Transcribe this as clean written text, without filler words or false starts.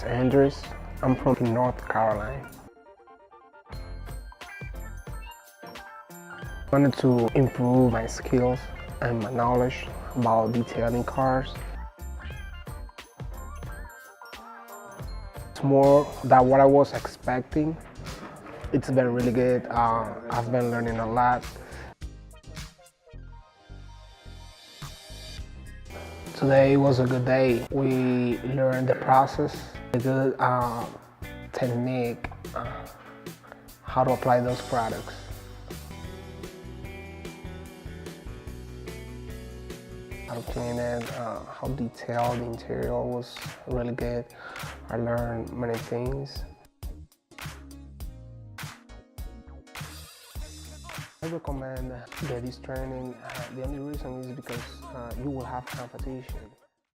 Andris. I'm from North Carolina. I wanted to improve my skills and my knowledge about detailing cars. It's more than what I was expecting. It's been really good. I've been learning a lot. Today was a good day. We learned the process, a good technique, how to apply those products. How to clean it, how detailed the interior was really good. I learned many things. I recommend get this training. The only reason is because you will have competition.